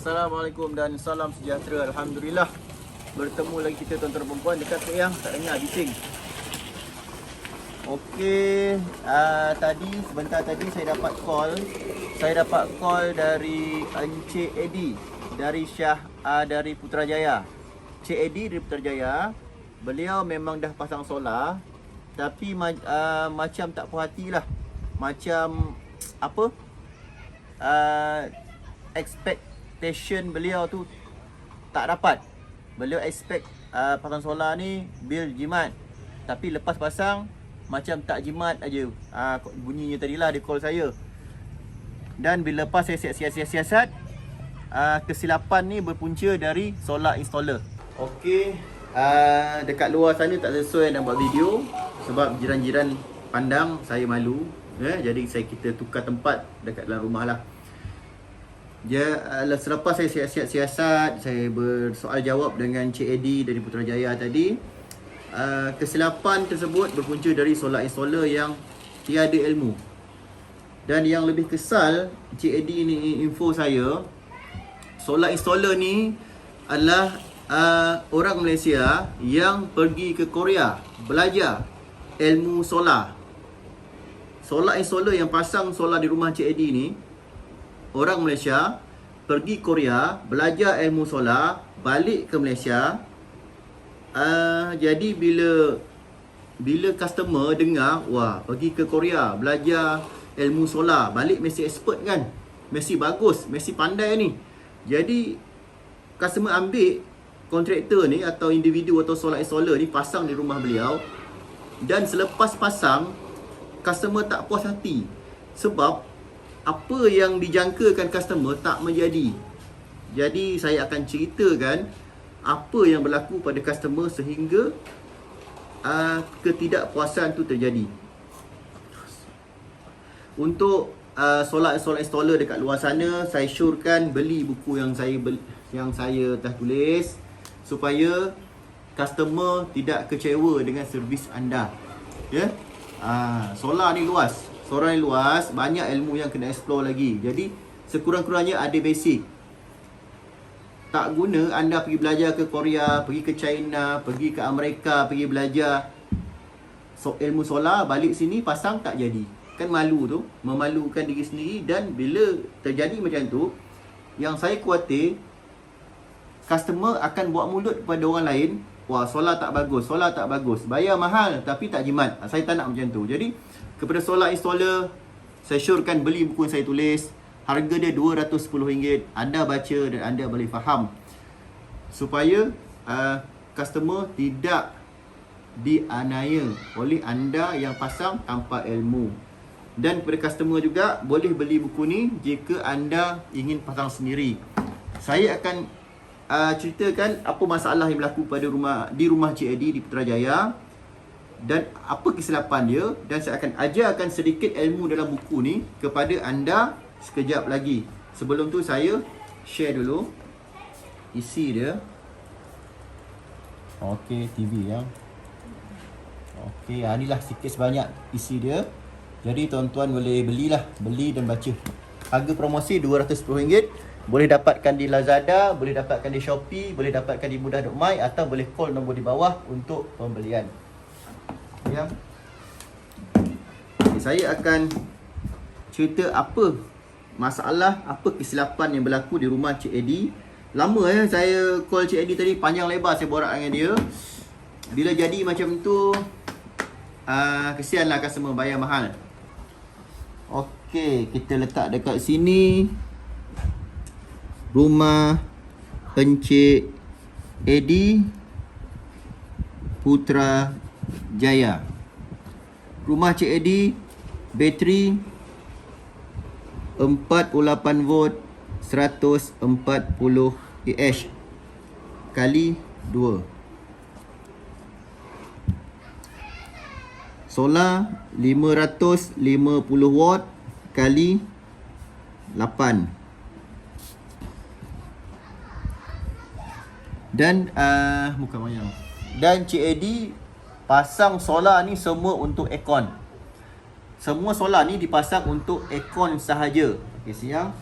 Assalamualaikum dan salam sejahtera. Alhamdulillah, bertemu lagi kita tuan-tuan perempuan dekat yang tak dengar bising. Okey, sebentar tadi saya dapat call dari Encik Eddie dari dari Putrajaya. Encik Eddie dari Putrajaya, beliau memang dah pasang solar, tapi macam tak puas hatilah. Macam apa? Expectation beliau tu tak dapat. Beliau expect pasang solar ni bil jimat, tapi lepas pasang macam tak jimat aja. Bunyinya tadilah dia call saya. Dan bila lepas saya siasat, kesilapan ni berpunca dari solar installer. Okey, dekat luar sana tak sesuai nak buat video sebab jiran-jiran pandang saya malu. Jadi kita tukar tempat dekat dalam rumah lah. Selepas saya siasat, saya bersoal jawab dengan Cik Eddie dari Putrajaya tadi, kesilapan tersebut berpunca dari solar installer yang tiada ilmu. Dan yang lebih kesal, Cik Eddie ni info saya, solar installer ni adalah orang Malaysia yang pergi ke Korea belajar ilmu solar. Solar installer yang pasang solar di rumah Cik Eddie ni orang Malaysia, pergi Korea, belajar ilmu solar, balik ke Malaysia. Jadi bila customer dengar, wah, pergi ke Korea, belajar ilmu solar, balik mesti expert kan? Mesti bagus, mesti pandai ni. Jadi customer ambil kontraktor ni atau individu atau solar installer ni pasang di rumah beliau. Dan selepas pasang, customer tak puas hati sebab apa yang dijangkakan customer tak menjadi. Jadi saya akan ceritakan apa yang berlaku pada customer sehingga ketidakpuasan tu terjadi. Untuk solar installer dekat luar sana, saya syorkan beli buku yang saya dah tulis supaya customer tidak kecewa dengan servis anda. Solar ni luas. Solar ni luas, banyak ilmu yang kena explore lagi. Jadi sekurang-kurangnya ada basic. Tak guna anda pergi belajar ke Korea, pergi ke China, pergi ke Amerika, pergi belajar ilmu solar, balik sini pasang tak jadi. Kan malu tu, memalukan diri sendiri. Dan bila terjadi macam tu, yang saya khawatir, customer akan buat mulut kepada orang lain, wah, solar tak bagus, bayar mahal tapi tak jimat. Saya tak nak macam tu. Jadi kepada solar installer, saya syorkan beli buku yang saya tulis. Harga dia RM210. Anda baca dan anda boleh faham, supaya customer tidak dianiaya oleh anda yang pasang tanpa ilmu. Dan kepada customer juga, boleh beli buku ni jika anda ingin pasang sendiri. Saya akan ceritakan apa masalah yang berlaku di rumah Cik Eddie di Putrajaya dan apa kesilapan dia, dan saya akan ajarkan sedikit ilmu dalam buku ni kepada anda sekejap lagi. Sebelum tu saya share dulu isi dia. Okey, TV ya. Okey, inilah sikit sebanyak isi dia. Jadi tuan-tuan boleh beli dan baca. Harga promosi RM210. Boleh dapatkan di Lazada, boleh dapatkan di Shopee, boleh dapatkan di Mudah.my, atau boleh call nombor di bawah untuk pembelian. Ya. Saya akan cerita apa masalah, apa kesilapan yang berlaku di rumah Cik Eddie. Lama saya call Cik Eddie tadi, panjang lebar saya borak dengan dia. Bila jadi macam tu, kesianlah customer bayar mahal. Okey, kita letak dekat sini rumah Encik Eddie Putrajaya. Rumah Cik Eddie, bateri 48 volt 140 Ah kali 2. Solar 550 watt kali 8. Dan bukan wayang. Dan Cik Eddie pasang solar ni semua untuk aircon. Semua solar ni dipasang untuk aircon sahaja. Okey, siang.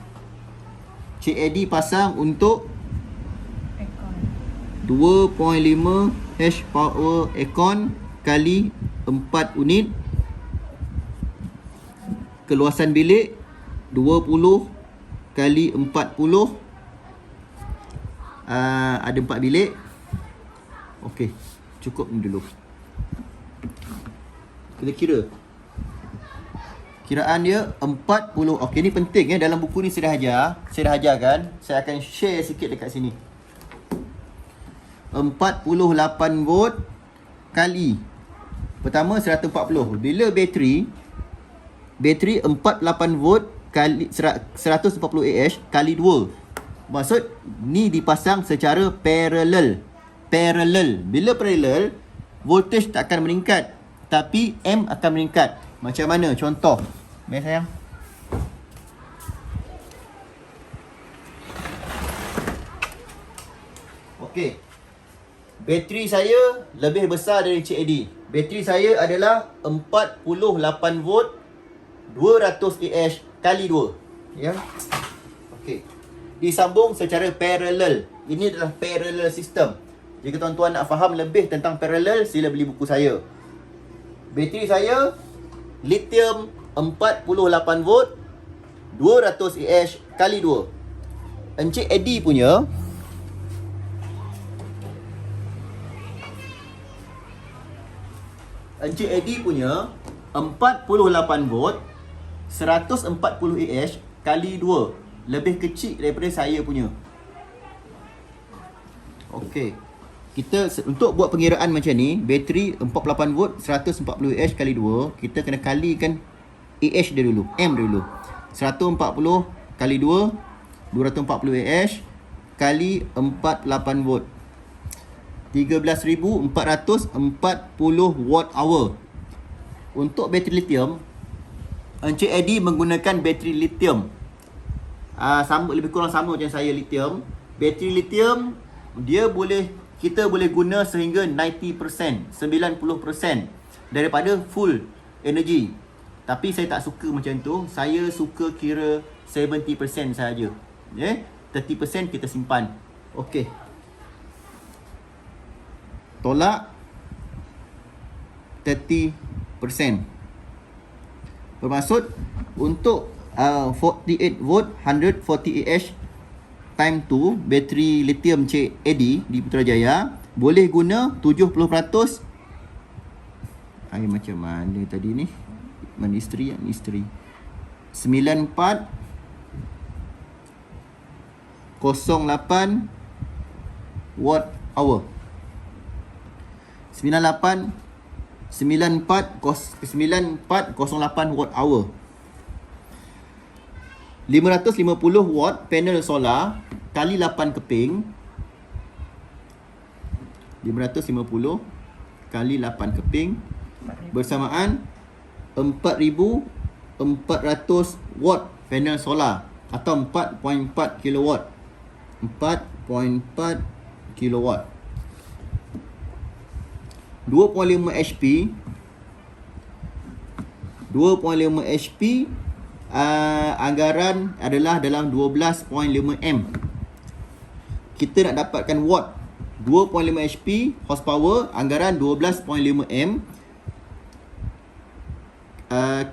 Cik Eddie pasang untuk Aircon. 2.5 horsepower aircon kali 4 unit. Keluasan bilik 20 kali 40. Ada 4 bilik. Okey, cukup ni dulu. Kita kira. Kiraan dia 40. Okey, ni penting dalam buku ni saya dah ajar. Saya dah ajarkan. Saya akan share sikit dekat sini. 48 volt kali, pertama 140. Bila bateri 48 volt kali 140 Ah kali 2. Maksud ni dipasang secara parallel. Bila parallel, voltage tak akan meningkat, tapi M akan meningkat. Macam mana? Contoh. Baik sayang. Okey. Bateri saya lebih besar dari Cik Eddie. Bateri saya adalah 48 volt 200 Ah kali 2. Ya. Okey. Disambung secara parallel. Ini adalah parallel system. Jika tuan-tuan nak faham lebih tentang parallel, sila beli buku saya. Bateri saya lithium 48 volt 200 Ah kali 2. Encik Eddie punya Encik Eddie punya 48 volt 140 Ah kali 2. Lebih kecil daripada saya punya. Okey. Kita untuk buat pengiraan macam ni, bateri 48 volt 140 Ah kali 2, kita kena kalikan Ah dia dulu, M dia dulu. 140 kali 2 240 Ah kali 48 volt. 13,440 watt hour. Untuk bateri lithium, Encik Eddie menggunakan bateri lithium. Sama, lebih kurang sama macam saya lithium. Bateri lithium dia kita boleh guna sehingga 90%, 90% daripada full energy. Tapi saya tak suka macam tu. Saya suka kira 70% sahaja. 30% kita simpan. Okey. Tolak 30%. Bermaksud untuk 48 volt 140 Ah time 2 bateri lithium Cik Eddie di Putrajaya boleh guna 70%. Macam mana tadi ni? Mana isteri? Isteri 9408 watt hour. 9408 watt hour. 550 watt panel solar kali 8 keping. 550 kali 8 keping bersamaan 4400 watt panel solar atau 4.4 kilowatt. 4.4 kilowatt. 2.5 HP 2.5 HP anggaran adalah dalam 12.5 M. Kita nak dapatkan watt 2.5 HP horsepower anggaran 12.5 M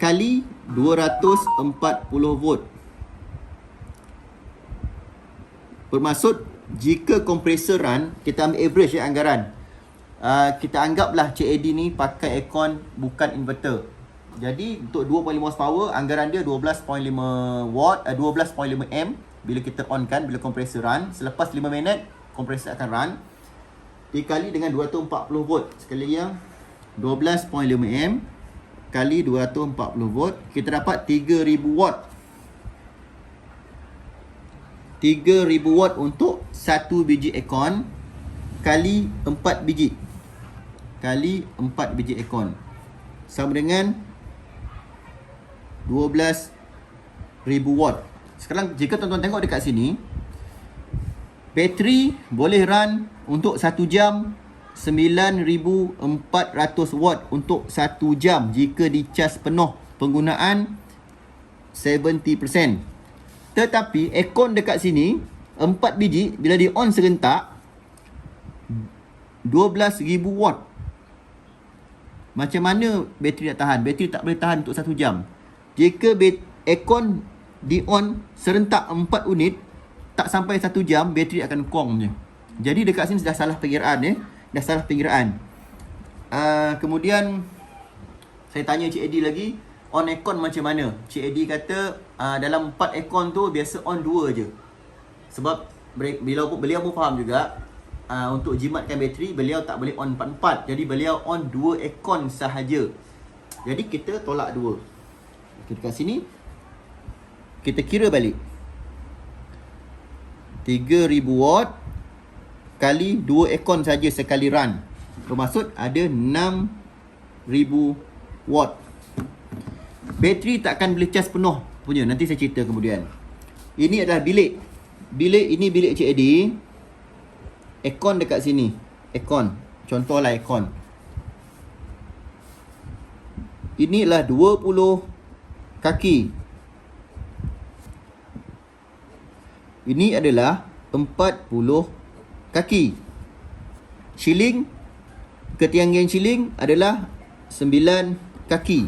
kali 240 volt. Bermaksud jika kompresor run, kita ambil average anggaran. Kita anggaplah Cik Eddie ni pakai aircon bukan inverter. Jadi untuk 2.5 horsepower anggaran dia 12.5 watt 12.5 M bila kita on kan, bila kompresor run. Selepas 5 minit kompresor akan run. Dikali dengan 240 volt. Sekali yang 12.5 M kali 240 volt, kita dapat 3000 watt. 3000 watt untuk 1 biji aircon kali 4 biji. Kali 4 biji aircon sama dengan 12,000 watt. Sekarang jika tuan-tuan tengok dekat sini, bateri boleh run untuk 1 jam 9400 watt untuk 1 jam jika dicas penuh penggunaan 70%. Tetapi aircon dekat sini 4 biji bila di on serentak 12,000 watt. Macam mana bateri nak tahan? Bateri tak boleh tahan untuk 1 jam. Jika aircon di on serentak 4 unit, tak sampai 1 jam bateri akan kong je. Jadi dekat sini dah salah pengiraan dah salah pengiraan. Kemudian saya tanya Cik Eddie lagi, on aircon macam mana? Cik Eddie kata dalam 4 aircon tu biasa on 2 je. Sebab beliau pun faham juga, untuk jimatkan bateri beliau tak boleh on 4-4. Jadi beliau on 2 aircon sahaja. Jadi kita tolak 2. Okay, dekat sini kita kira balik 3000 watt kali 2 aircon saja sekali run, bermaksud ada 6000 watt. Bateri takkan boleh cas penuh punya, nanti saya cerita kemudian. Ini adalah bilik. Ini bilik Cik Eddie. Aircon dekat sini. Aircon. Contohlah aircon. Ini adalah 20 kaki. Ini adalah 40 kaki. Shilling, ketiangan shilling adalah 9 kaki.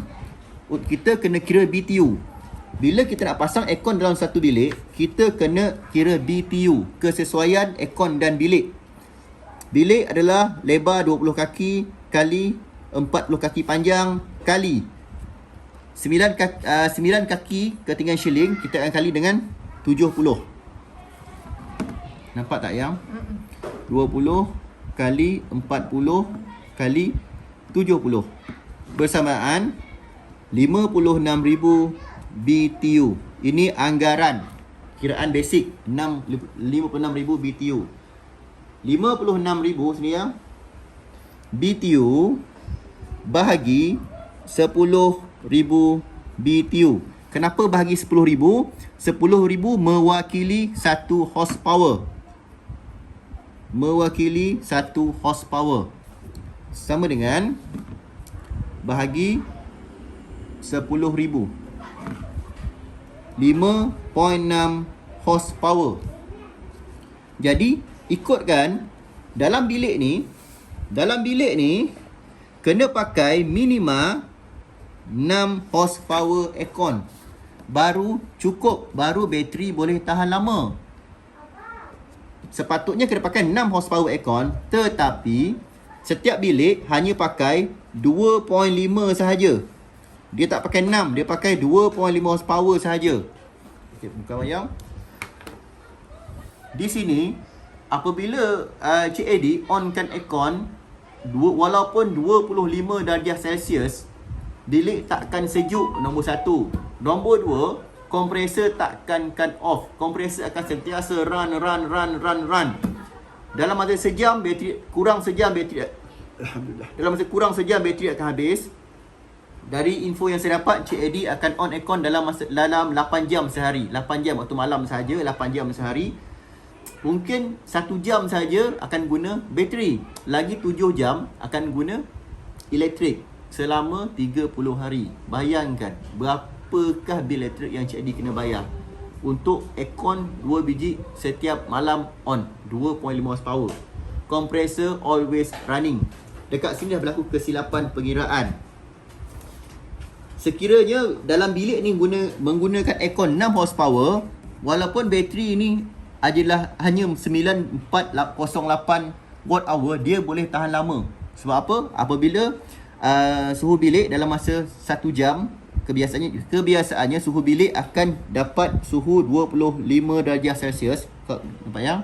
Kita kena kira BTU. Bila kita nak pasang aircon dalam satu bilik, kita kena kira BTU, kesesuaian aircon dan bilik. Bilik adalah lebar 20 kaki kali 40 kaki panjang kali 9 kaki ketinggian shilling, kita akan kali dengan 70. Nampak tak yang? 20 kali 40 kali 70 bersamaan 56,000 BTU. Ini anggaran kiraan basic 56,000 BTU. 56,000 sini ya, BTU bahagi 10,000 BTU. Kenapa bahagi 10,000? 10,000 mewakili 1 horsepower. Mewakili 1 horsepower. Sama dengan bahagi 10,000. 5.6 horsepower. Jadi ikutkan dalam bilik ni kena pakai minima 6 horsepower aircon. Baru cukup, baru bateri boleh tahan lama. Sepatutnya kena pakai 6 horsepower aircon, tetapi setiap bilik hanya pakai 2.5 sahaja. Dia tak pakai 6, dia pakai 2.5 horsepower sahaja. Okey, buka wayang. Di sini apabila Cik Eddie onkan aircon, walaupun 25 darjah Celsius, bilik takkan sejuk, nombor 1. Nombor 2, kompresor takkan cut off. Kompresor akan sentiasa run. Dalam masa sejam bateri kurang sejam bateri. Alhamdulillah. Dalam masa kurang sejam bateri akan habis. Dari info yang saya dapat, Cik Eddie akan on aircon dalam 8 jam sehari. 8 jam waktu malam sahaja, 8 jam sehari. Mungkin 1 jam sahaja akan guna bateri. Lagi 7 jam akan guna elektrik selama 30 hari. Bayangkan berapakah bil elektrik yang Cik Eddie kena bayar untuk aircon 2 biji setiap malam on 2.5 horsepower. Kompresor always running. Dekat sini dah berlaku kesilapan pengiraan. Sekiranya dalam bilik ni menggunakan aircon 6 horsepower, walaupun bateri ini adalah hanya 9408 watt hour, dia boleh tahan lama. Sebab apa? Apabila suhu bilik dalam masa 1 jam, kebiasaannya suhu bilik akan dapat suhu 25 darjah Celsius. Nampak ya?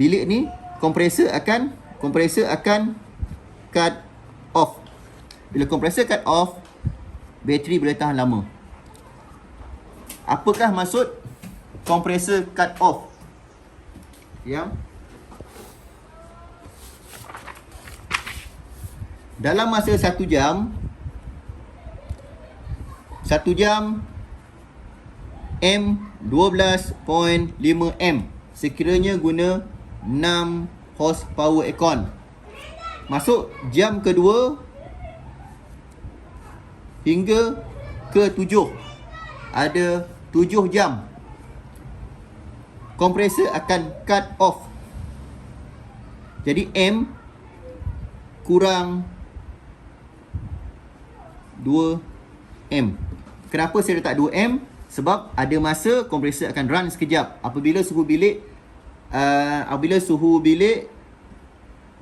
Bilik ni kompresor akan cut off. Bila kompresor cut off, bateri boleh tahan lama. Apakah maksud kompresor cut off? Ya. Dalam masa 1 jam M 12.5 M, sekiranya guna 6 horsepower aircon. Masuk jam kedua hingga ke 7, ada 7 jam kompresor akan cut off. Jadi M kurang 2M. Kenapa saya letak 2M? Sebab ada masa kompresor akan run sekejap. Apabila suhu bilik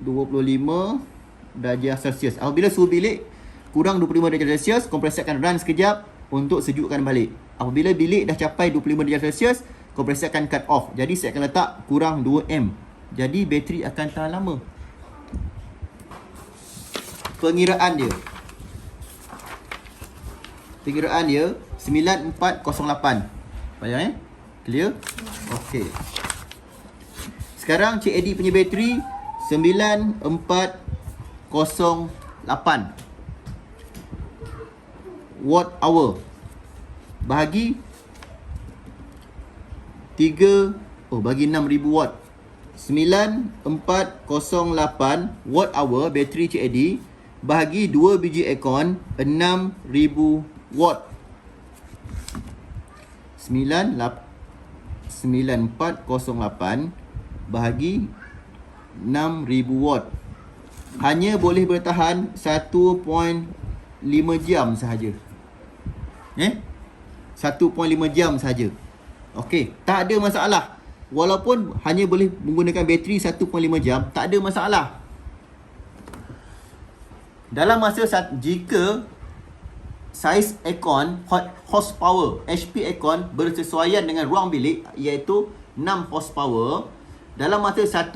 25 darjah Celsius. Apabila suhu bilik kurang 25 darjah Celsius, kompresor akan run sekejap untuk sejukkan balik. Apabila bilik dah capai 25 darjah Celsius, kompresor akan cut off. Jadi saya akan letak kurang 2M. Jadi bateri akan tahan lama. Pengiraan dia 9408. Payah Clear? Okey. Sekarang Cik Eddie punya bateri 9408 watt hour bahagi 6000 watt. 9408 watt hour bateri Cik Eddie bahagi 2 biji aircon 6000 watt. 9408 bahagi 6000 watt. Hanya boleh bertahan 1.5 jam sahaja. 1.5 jam sahaja. Okey, tak ada masalah. Walaupun hanya boleh menggunakan bateri 1.5 jam, tak ada masalah. Dalam masa jika saiz aircon horsepower HP aircon bersesuaian dengan ruang bilik iaitu 6 horsepower, dalam masa 1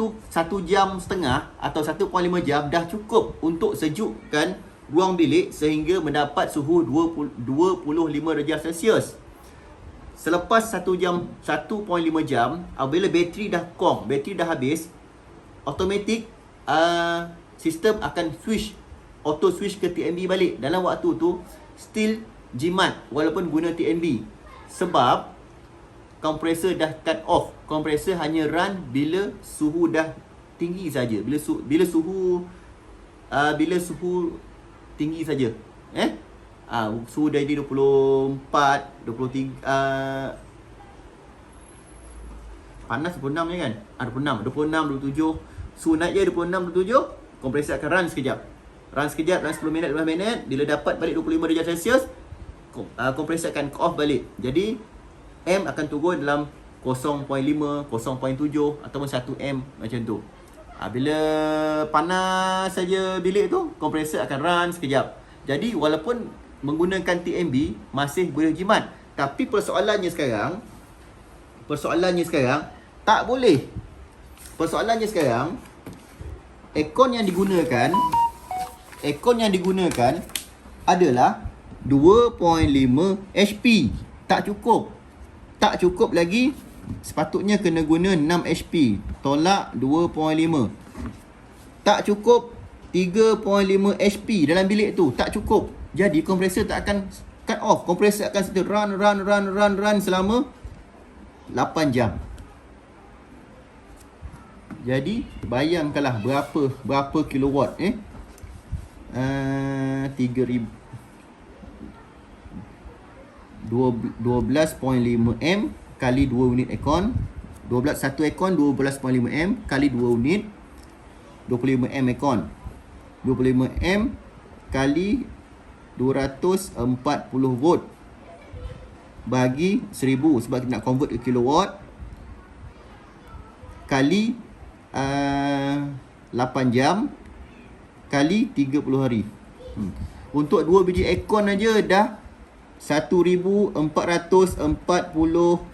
jam setengah atau 1.5 jam dah cukup untuk sejukkan ruang bilik sehingga mendapat suhu 25 darjah Celsius. Selepas 1 jam 1.5 jam, apabila bateri dah kong, bateri dah habis, automatik sistem akan auto switch ke TNB balik. Dalam waktu tu still jimat walaupun guna TNB. Sebab kompresor dah cut off. Kompresor hanya run bila suhu dah tinggi saja. Bila suhu tinggi saja. Suhu dah jadi 24, 23 panas 26 je kan? 26, 27. Suhu naik je 26, 27, kompresor akan run sekejap. Run 10 minit, 15 minit. Bila dapat balik 25 darjah Celsius, kompresor akan cut off balik. Jadi M akan turun dalam 0.5, 0.7 ataupun 1M macam tu. Bila panas saja bilik tu, kompresor akan run sekejap. Jadi walaupun menggunakan TNB masih boleh jimat. Tapi persoalannya sekarang tak boleh. Persoalannya sekarang aircon yang digunakan adalah 2.5 HP. Tak cukup lagi. Sepatutnya kena guna 6 HP. Tolak 2.5. Tak cukup 3.5 HP dalam bilik tu. Tak cukup. Jadi kompresor tak akan cut off. Kompresor akan run selama 8 jam. Jadi bayangkanlah berapa kilowatt 3000 12.5 M kali 2 unit aircon. 1 aircon 12.5 M kali 2 unit 25 M aircon. 25 M kali 240 volt bagi 1000 sebab kita nak convert ke kilowatt kali 8 jam kali 30 hari. Untuk 2 biji aircon aja dah 1440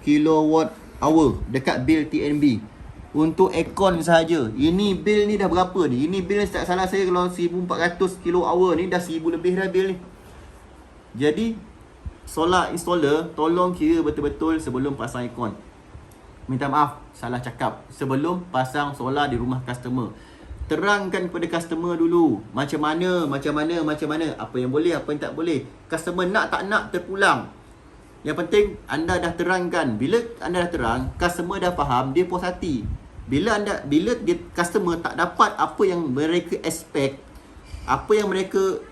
kilowatt hour dekat bil TNB. Untuk aircon sahaja. Ini bil ni dah berapa ni? Ini bil tak salah saya kalau 1400 kilo hour ni dah 1000 lebih dah bil ni. Jadi solar installer tolong kira betul-betul sebelum pasang aircon. Minta maaf salah cakap. Sebelum pasang solar di rumah customer, terangkan kepada customer dulu macam mana apa yang boleh, apa yang tak boleh. Customer nak tak nak terpulang. Yang penting anda dah terangkan. Bila anda dah terang, customer dah faham, dia puas hati. Bila customer tak dapat apa yang mereka expect, apa yang mereka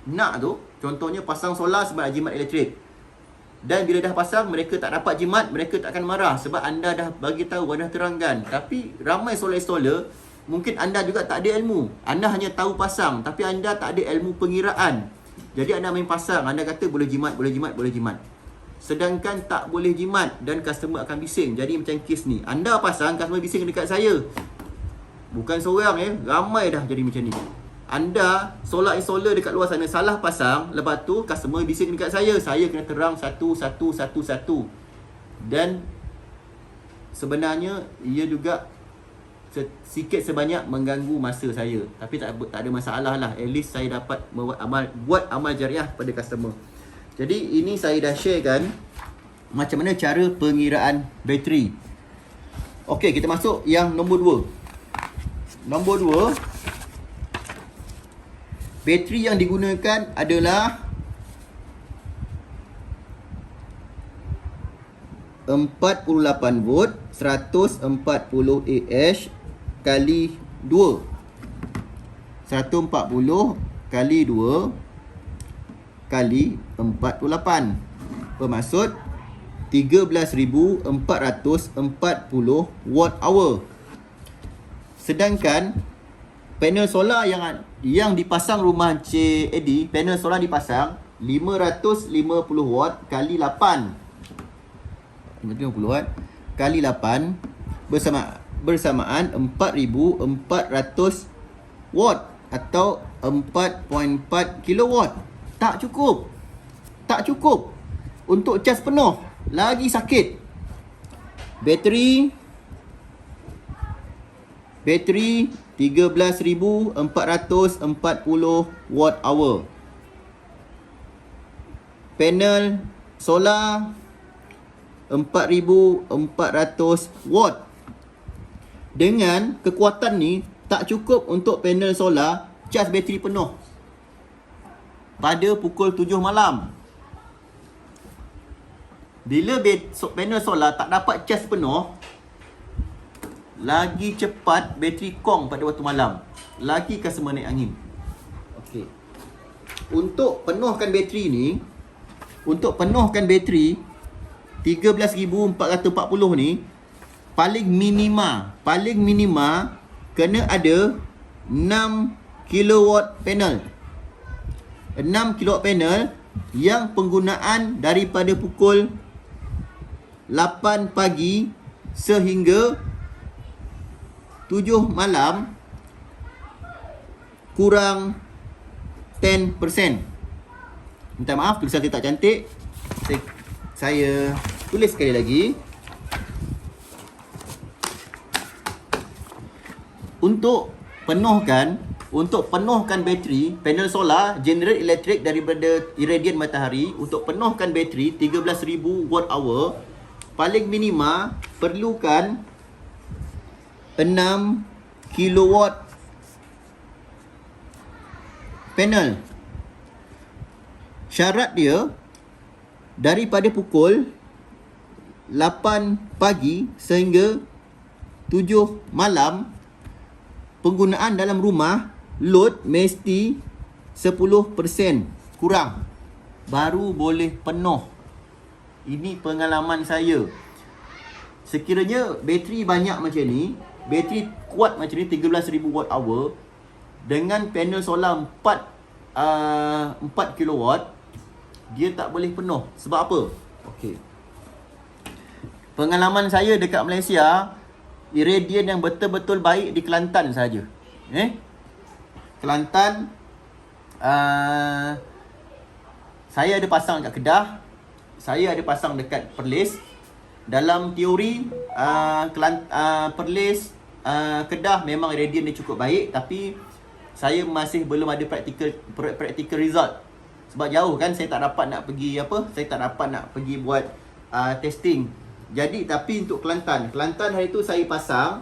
nak tu, contohnya pasang solar sebab jimat elektrik. Dan bila dah pasang, mereka tak dapat jimat, mereka tak akan marah sebab anda dah bagi tahu, anda terangkan. Tapi ramai solar installer, mungkin anda juga tak ada ilmu. Anda hanya tahu pasang, tapi anda tak ada ilmu pengiraan. Jadi anda main pasang, anda kata boleh jimat, boleh jimat, boleh jimat. Sedangkan tak boleh jimat dan customer akan bising. Jadi macam kes ni, anda pasang, customer bising dekat saya. Bukan seorang ramai dah jadi macam ni. Anda solar installer dekat luar sana salah pasang, lepas tu customer bising dekat saya. Saya kena terang satu. Dan sebenarnya ia juga sikit sebanyak mengganggu masa saya. Tapi tak ada masalah lah. At least saya dapat buat amal jariah pada customer. Jadi ini saya dah sharekan macam mana cara pengiraan bateri. Okey, kita masuk yang nombor 2. Nombor 2, bateri yang digunakan adalah 48 volt 140 Ah kali 2. 140 kali 2 kali 48. Bermaksud 13,440 watt hour. Sedangkan panel solar yang dipasang rumah Encik Eddie, panel solar dipasang 550 watt kali 8. 550 watt kali 8 bersamaan 4,400 watt atau 4.4 kilowatt. Tak cukup. Tak cukup untuk cas penuh. Lagi sakit. Bateri 13,440 watt hour. Panel solar 4,400 watt. Dengan kekuatan ni tak cukup untuk panel solar cas bateri penuh pada pukul 7 malam. Bila panel solar tak dapat cas penuh, lagi cepat bateri kong pada waktu malam. Lagi customer naik angin. Okey. Untuk penuhkan bateri ni, 13,440 ni, paling minima kena ada 6 kilowatt panel. 6 kilowatt panel yang penggunaan daripada pukul 8 pagi sehingga 7 malam kurang 10%. Minta maaf tulisan saya tak cantik. Saya tulis sekali lagi. Untuk penuhkan bateri panel solar generate elektrik daripada iradian matahari, untuk penuhkan bateri 13,000 watt hour, paling minima perlukan 6 kilowatt panel. Syarat dia daripada pukul 8 pagi sehingga 7 malam, penggunaan dalam rumah load mesti 10% kurang baru boleh penuh. Ini pengalaman saya. Sekiranya bateri banyak macam ni, bateri kuat macam ni 13,000 watt hour dengan panel solar 4 kilowatt, dia tak boleh penuh. Sebab apa? Okey. Pengalaman saya dekat Malaysia, iradian yang betul-betul baik di Kelantan saja. Kelantan, saya ada pasang dekat Kedah, saya ada pasang dekat Perlis. Dalam teori, Perlis, Kedah memang iradian dia cukup baik, tapi saya masih belum ada practical result. Sebab jauh kan, saya tak dapat nak pergi buat testing. Jadi tapi untuk Kelantan hari tu saya pasang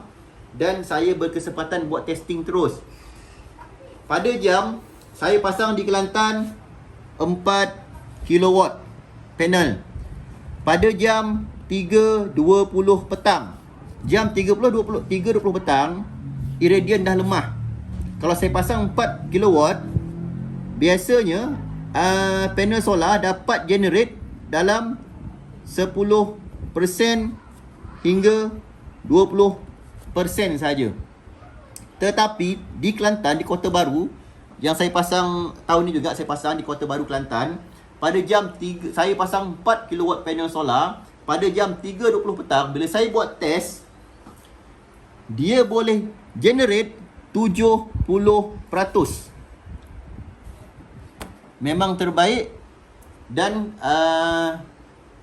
dan saya berkesempatan buat testing terus. Pada jam saya pasang di Kelantan 4 kilowatt panel. Pada jam 3.20 petang. Jam 3.20 petang, iradian dah lemah. Kalau saya pasang 4 kilowatt, biasanya panel solar dapat generate dalam 10% hingga 20% saja. Tetapi di Kelantan, di Kota Baru, yang saya pasang tahun ni juga, saya pasang di Kota Baru Kelantan, pada jam 3, saya pasang 4 kW panel solar. Pada jam 3.20 petang, bila saya buat test, dia boleh generate 70%. Memang terbaik. Dan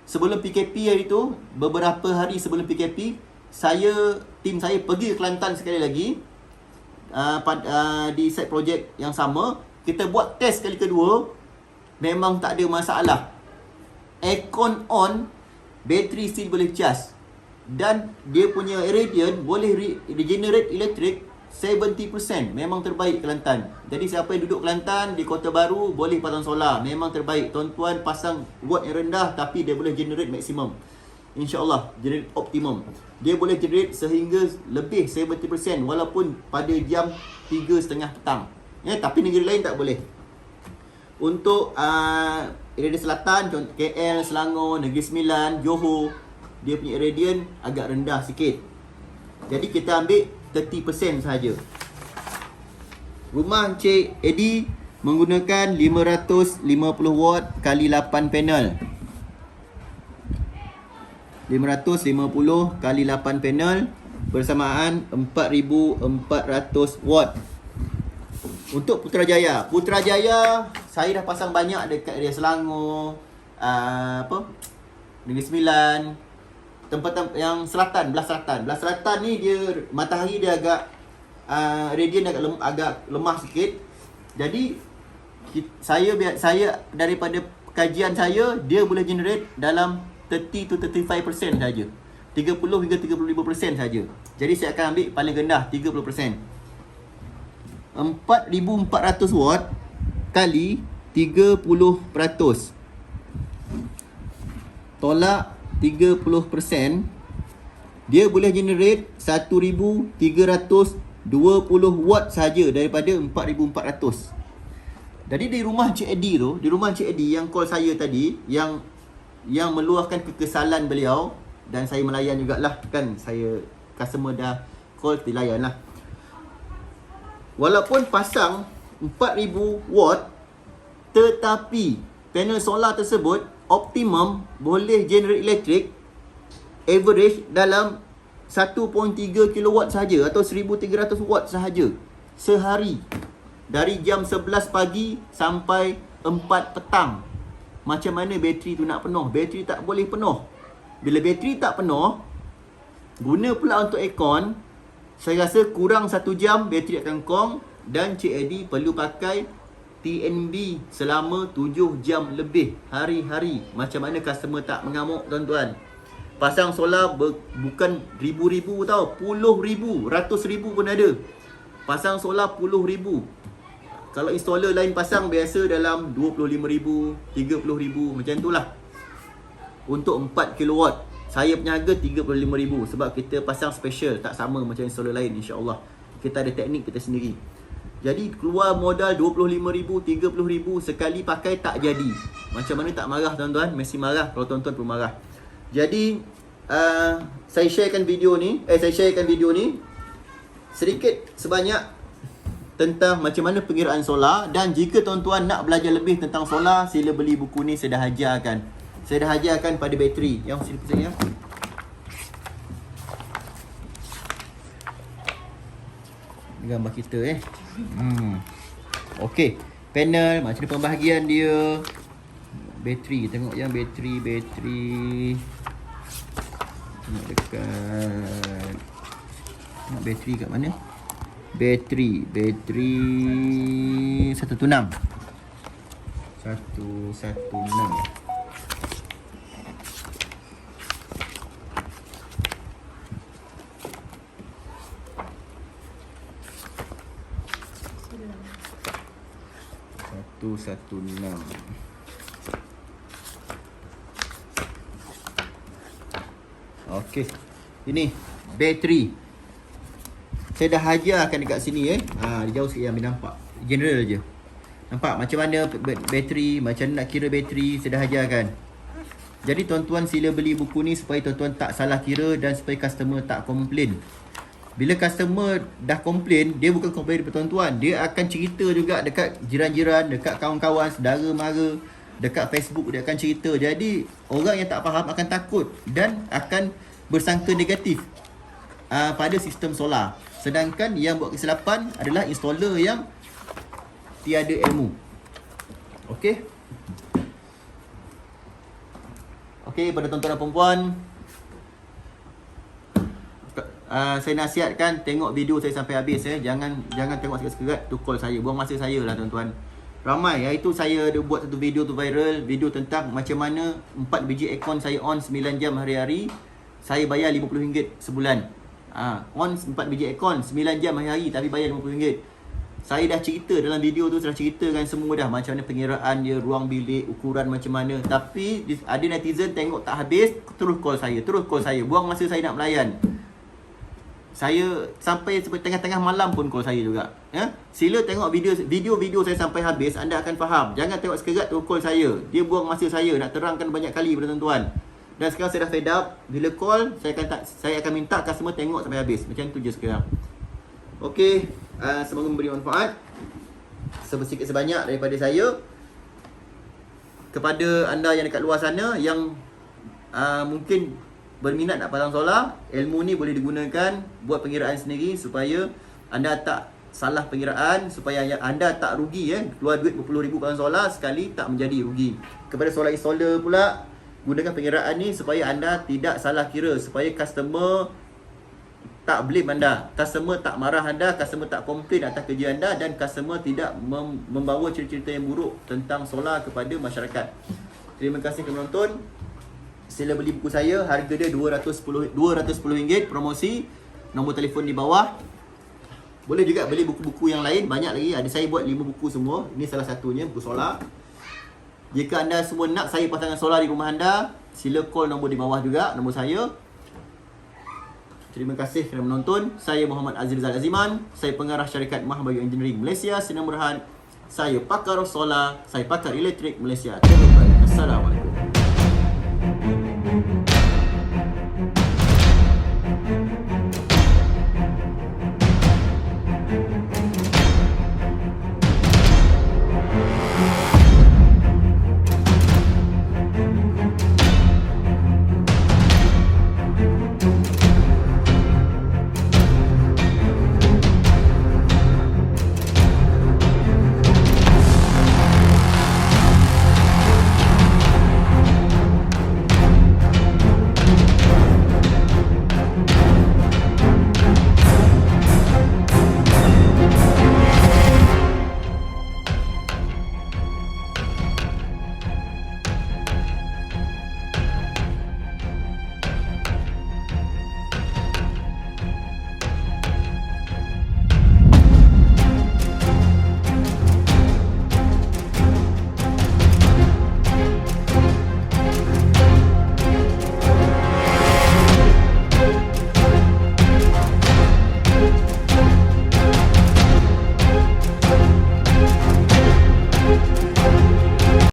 sebelum PKP hari tu, beberapa hari sebelum PKP, tim saya pergi ke Kelantan sekali lagi, di site projek yang sama. Kita buat test kali kedua, memang tak ada masalah. Aircon on, bateri still boleh charge. Dan dia punya irradiant boleh regenerate elektrik 70%. Memang terbaik Kelantan. Jadi siapa yang duduk Kelantan, di Kota Baru, boleh pasang solar. Memang terbaik. Tuan-tuan pasang watt yang rendah, tapi dia boleh generate maksimum. InsyaAllah generate optimum. Dia boleh generate sehingga lebih 70% walaupun pada jam 3.30 petang. Tapi negeri lain tak boleh. Untuk area selatan, contoh KL, Selangor, Negeri Sembilan, Johor, dia punya irradiant agak rendah sikit. Jadi kita ambil 30% sahaja. Rumah Encik Eddie menggunakan 550 watt kali 8 panel. 550 kali 8 panel bersamaan 4400 watt. Untuk Putrajaya, saya dah pasang banyak dekat area Selangor, Negeri Sembilan, tempat yang selatan, belah selatan ni dia matahari dia agak radiant agak lemah sikit. Jadi saya daripada kajian saya, dia boleh generate dalam 30 to 35% saja. 30 hingga 35% saja. Jadi saya akan ambil paling rendah 30%. 4400 watt kali 30%. Tolak 30%, dia boleh generate 1320 watt saja daripada 4400. Jadi di rumah Cik Eddie tu, di rumah Cik Eddie yang call saya tadi, yang meluahkan kekesalan beliau, dan saya melayan jugalah, kan saya customer dah call, kita layan lah. Walaupun pasang 4000 watt, tetapi panel solar tersebut optimum boleh generate elektrik average dalam 1.3 kW sahaja atau 1300 watt sahaja sehari, dari jam 11 pagi sampai 4 petang. Macam mana bateri tu nak penuh? Bateri tak boleh penuh. Bila bateri tak penuh, guna pula untuk aircon, saya rasa kurang 1 jam bateri akan kong, dan Cik Eddie perlu pakai TNB selama 7 jam lebih hari-hari. Macam mana customer tak mengamuk, tuan-tuan? Pasang solar bukan ribu-ribu tau, puluh ribu, ratus ribu pun ada. Pasang solar puluh ribu. Kalau installer lain pasang biasa dalam 25,000, 30,000, macam tu lah. Untuk 4 kW, saya punya harga 35,000 sebab kita pasang special, tak sama macam installer lain, insya-Allah. Kita ada teknik kita sendiri. Jadi keluar modal 25,000, 30,000 sekali pakai tak jadi. Macam mana tak marah, tuan-tuan? Mesti marah kalau tuan-tuan pun marah. Jadi saya sharekan video ni, sedikit sebanyak tentang macam mana pengiraan solar. Dan jika tuan-tuan nak belajar lebih tentang solar, sila beli buku ni. Saya dah ajarkan. Pada bateri. Yang sila pesan ya. Gambar kita Okey, panel macam mana pembahagian dia. Bateri, tengok yang bateri. Tengok dekat. Tengok bateri kat mana? Bateri 116. Okey. Ini bateri. Saya dah ajarkan dekat sini dia jauh sikit ambil nampak. General je. Nampak macam mana bateri, macam nak kira bateri, saya dah ajarkan. Jadi tuan-tuan sila beli buku ni supaya tuan-tuan tak salah kira dan supaya customer tak komplain. Bila customer dah komplain, dia bukan komplain daripada tuan-tuan. Dia akan cerita juga dekat jiran-jiran, dekat kawan-kawan, saudara mara, dekat Facebook dia akan cerita. Jadi orang yang tak faham akan takut dan akan bersangka negatif pada sistem solar. Sedangkan yang buat kesilapan adalah installer yang tiada ilmu. Okey. Okey, pada tuan-tuan dan puan-puan, saya nasihatkan tengok video saya sampai habis Jangan tengok sekerat-sekerat tu call saya. Buang masa saya lah tuan-tuan. Ramai, iaitu saya ada buat satu video tu viral, video tentang macam mana 4 biji aircon saya on 9 jam hari-hari, saya bayar RM50 sebulan. On 4 biji aircon 9 jam hari-hari tapi bayar RM50. Saya dah cerita dalam video tu, saya dah ceritakan semua dah macam mana pengiraan dia, ruang bilik, ukuran macam mana. Tapi ada netizen tengok tak habis, terus call saya, buang masa saya nak melayan. Saya sampai tengah-tengah malam pun call saya juga. Sila tengok video saya sampai habis, anda akan faham. Jangan tengok sekerat tu call saya. Dia buang masa saya nak terangkan banyak kali kepada tuan-tuan. Dan sekarang saya dah fed up. Bila call, saya akan minta customer tengok sampai habis. Macam tu je sekarang. Okey, semoga memberi manfaat sedikit sebanyak daripada saya. Kepada anda yang dekat luar sana yang mungkin berminat nak pasang solar, ilmu ni boleh digunakan buat pengiraan sendiri supaya anda tak salah pengiraan, supaya anda tak rugi keluar duit berpuluh ribu pasang solar sekali tak menjadi rugi. Kepada solar installer pula, gunakan pengiraan ni supaya anda tidak salah kira, supaya customer tak blame anda, customer tak marah anda, customer tak komplain atas kerja anda, dan customer tidak membawa cerita-cerita yang buruk tentang solar kepada masyarakat. Terima kasih kerana menonton. Sila beli buku saya, harga dia RM210, promosi. Nombor telefon di bawah. Boleh juga beli buku-buku yang lain, banyak lagi. Ada saya buat 5 buku semua. Ini salah satunya, buku solar. Jika anda semua nak saya pasangkan solar di rumah anda, sila call nombor di bawah juga, nombor saya. Terima kasih kerana menonton. Saya Muhammad Azri Zal Aziman. Saya pengarah syarikat Mahbayu Engineering Malaysia, Sdn Bhd. Saya pakar solar, saya pakar elektrik Malaysia. Assalamualaikum.